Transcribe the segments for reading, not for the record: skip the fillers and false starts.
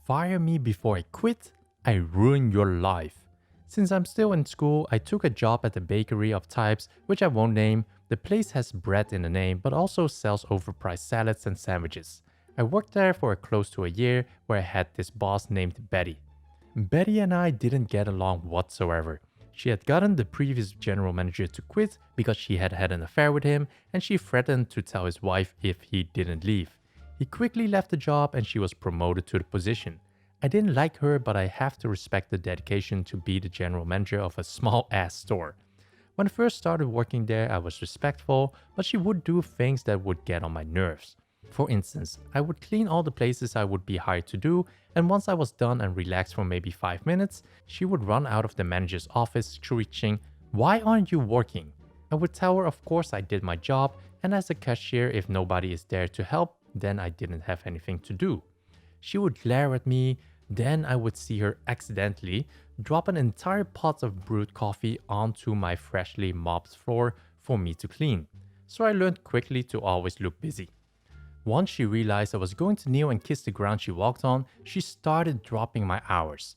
Fire me before I quit? I ruin your life. Since I'm still in school, I took a job at a bakery of types, which I won't name. The place has bread in the name, but also sells overpriced salads and sandwiches. I worked there for close to a year, where I had this boss named Betty. Betty and I didn't get along whatsoever. She had gotten the previous general manager to quit because she had had an affair with him, and she threatened to tell his wife if he didn't leave. He quickly left the job and she was promoted to the position. I didn't like her, but I have to respect the dedication to be the general manager of a small-ass store. When I first started working there, I was respectful, but she would do things that would get on my nerves. For instance, I would clean all the places I would be hired to do, and once I was done and relaxed for maybe 5 minutes, she would run out of the manager's office screeching, "Why aren't you working?" I would tell her of course I did my job, and as a cashier, if nobody is there to help, then I didn't have anything to do. She would glare at me, then I would see her accidentally drop an entire pot of brewed coffee onto my freshly mopped floor for me to clean. So I learned quickly to always look busy. Once she realized I was going to kneel and kiss the ground she walked on, she started dropping my hours.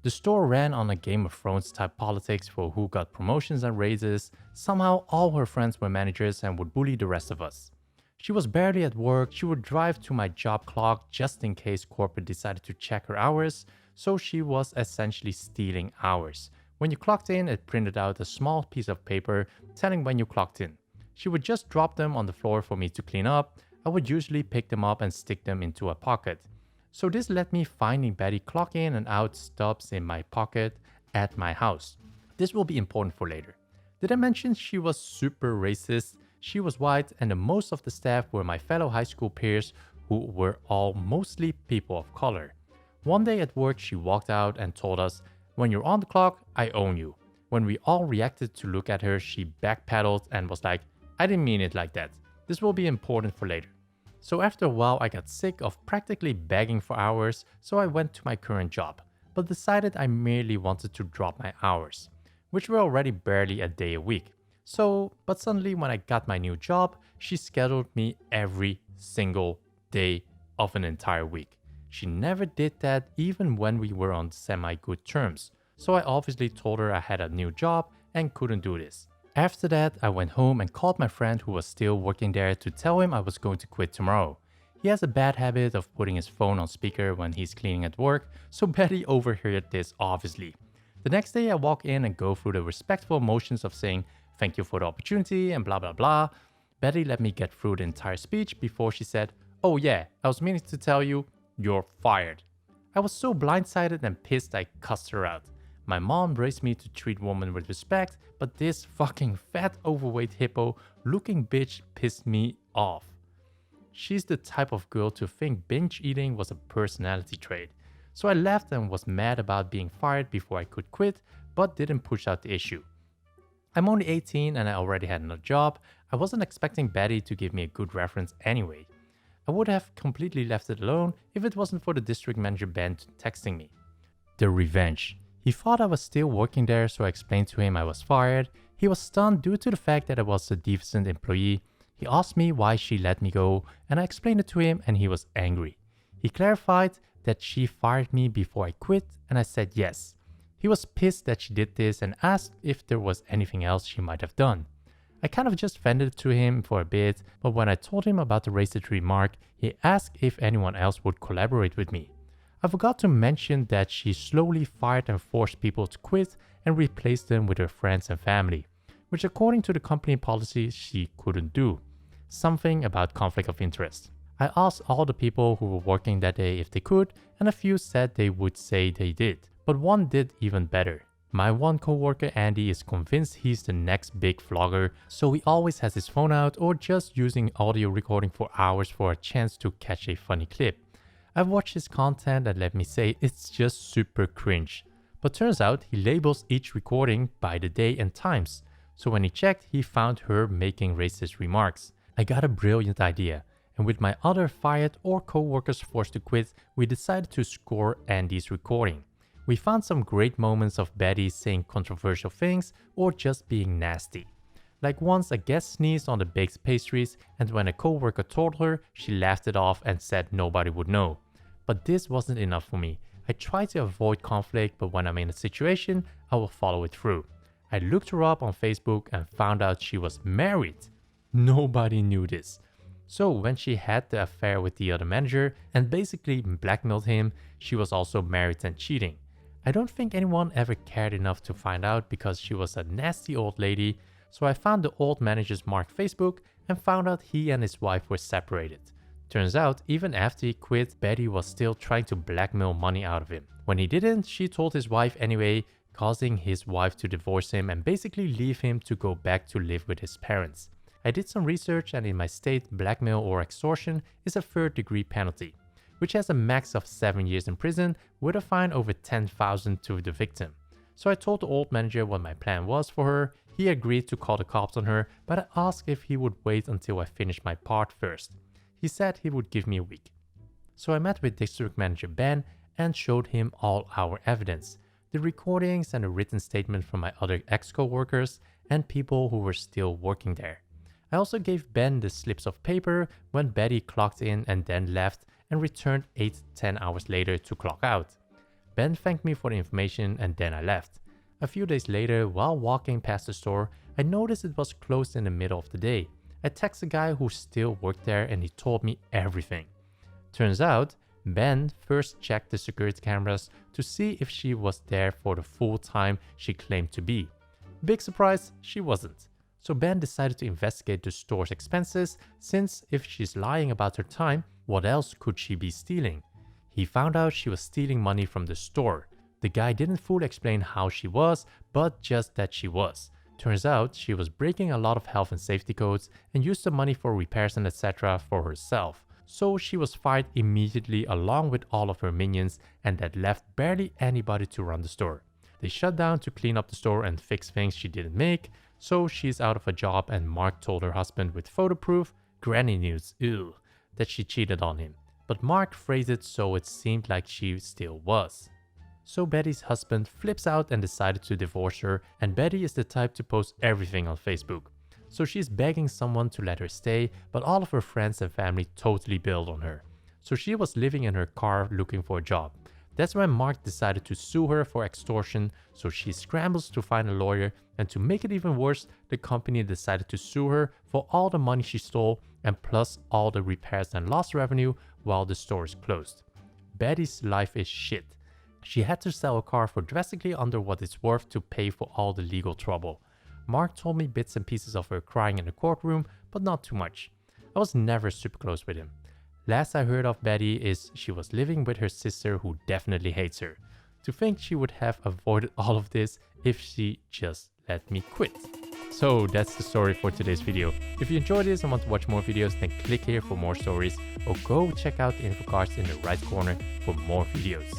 The store ran on a Game of Thrones type politics for who got promotions and raises. Somehow all her friends were managers and would bully the rest of us. She was barely at work. She would drive to my job clock just in case corporate decided to check her hours, so she was essentially stealing hours. When you clocked in, it printed out a small piece of paper telling when you clocked in. She would just drop them on the floor for me to clean up. I would usually pick them up and stick them into a pocket. So this led me finding Betty clock in and out stubs in my pocket at my house. This will be important for later. Did I mention she was super racist? She was white and most of the staff were my fellow high school peers who were all mostly people of color. One day at work she walked out and told us, "When you're on the clock, I own you." When we all reacted to look at her, she backpedaled and was like, "I didn't mean it like that. This will be important for later." So after a while I got sick of practically begging for hours, so I went to my current job, but decided I merely wanted to drop my hours, which were already barely a day a week. But suddenly when I got my new job, she scheduled me every single day of an entire week. She never did that even when we were on semi-good terms. So I obviously told her I had a new job and couldn't do this. After that, I went home and called my friend who was still working there to tell him I was going to quit tomorrow. He has a bad habit of putting his phone on speaker when he's cleaning at work, so Betty overheard this obviously. The next day I walk in and go through the respectful motions of saying, "Thank you for the opportunity," and blah blah blah. Betty let me get through the entire speech before she said, "Oh yeah, I was meaning to tell you, you're fired." I was so blindsided and pissed I cussed her out. My mom raised me to treat women with respect, but this fucking fat overweight hippo looking bitch pissed me off. She's the type of girl to think binge eating was a personality trait. So I left and was mad about being fired before I could quit, but didn't push out the issue. I'm only 18 and I already had another job. I wasn't expecting Betty to give me a good reference anyway. I would have completely left it alone if it wasn't for the district manager Ben texting me. The revenge. He thought I was still working there, so I explained to him I was fired. He was stunned due to the fact that I was a decent employee. He asked me why she let me go, and I explained it to him and he was angry. He clarified that she fired me before I quit, and I said yes. He was pissed that she did this and asked if there was anything else she might have done. I kind of just vented to him for a bit, but when I told him about the racist remark, he asked if anyone else would collaborate with me. I forgot to mention that she slowly fired and forced people to quit and replaced them with her friends and family, which according to the company policy she couldn't do. Something about conflict of interest. I asked all the people who were working that day if they could, and a few said they would say they did, but one did even better. My one coworker Andy is convinced he's the next big vlogger, so he always has his phone out or just using audio recording for hours for a chance to catch a funny clip. I've watched his content and let me say it's just super cringe. But turns out he labels each recording by the day and times. So when he checked, he found her making racist remarks. I got a brilliant idea. And with my other fired or co-workers forced to quit, we decided to score Andy's recording. We found some great moments of Betty saying controversial things or just being nasty. Like once a guest sneezed on the baked pastries, and when a coworker told her, she laughed it off and said nobody would know. But this wasn't enough for me. I try to avoid conflict, but when I'm in a situation, I will follow it through. I looked her up on Facebook and found out she was married. Nobody knew this. So when she had the affair with the other manager and basically blackmailed him, she was also married and cheating. I don't think anyone ever cared enough to find out because she was a nasty old lady, so I found the old manager's Mark Facebook and found out he and his wife were separated. Turns out, even after he quit, Betty was still trying to blackmail money out of him. When he didn't, she told his wife anyway, causing his wife to divorce him and basically leave him to go back to live with his parents. I did some research, and in my state, blackmail or extortion is a third-degree penalty, which has a max of 7 years in prison with a fine over $10,000 to the victim. So I told the old manager what my plan was for her. He agreed to call the cops on her, but I asked if he would wait until I finished my part first. He said he would give me a week. So I met with District Manager Ben and showed him all our evidence, the recordings and a written statement from my other ex-co-workers and people who were still working there. I also gave Ben the slips of paper when Betty clocked in and then left and returned 8-10 hours later to clock out. Ben thanked me for the information and then I left. A few days later, while walking past the store, I noticed it was closed in the middle of the day. I texted a guy who still worked there and he told me everything. Turns out, Ben first checked the security cameras to see if she was there for the full time she claimed to be. Big surprise, she wasn't. So Ben decided to investigate the store's expenses, since if she's lying about her time, what else could she be stealing? He found out she was stealing money from the store. The guy didn't fully explain how she was, but just that she was. Turns out she was breaking a lot of health and safety codes and used the money for repairs and etc. for herself. So she was fired immediately along with all of her minions, and that left barely anybody to run the store. They shut down to clean up the store and fix things she didn't make, so she's out of a job, and Mark told her husband with photo proof, granny news, ew, that she cheated on him. But Mark phrased it so it seemed like she still was. So Betty's husband flips out and decided to divorce her, and Betty is the type to post everything on Facebook. So she's begging someone to let her stay, but all of her friends and family totally bailed on her. So she was living in her car looking for a job. That's when Mark decided to sue her for extortion, so she scrambles to find a lawyer, and to make it even worse, the company decided to sue her for all the money she stole and plus all the repairs and lost revenue while the store is closed. Betty's life is shit. She had to sell a car for drastically under what it's worth to pay for all the legal trouble. Mark told me bits and pieces of her crying in the courtroom, but not too much. I was never super close with him. Last I heard of Betty is she was living with her sister who definitely hates her. To think she would have avoided all of this if she just let me quit. So that's the story for today's video. If you enjoyed this and want to watch more videos, then click here for more stories, or go check out the info cards in the right corner for more videos.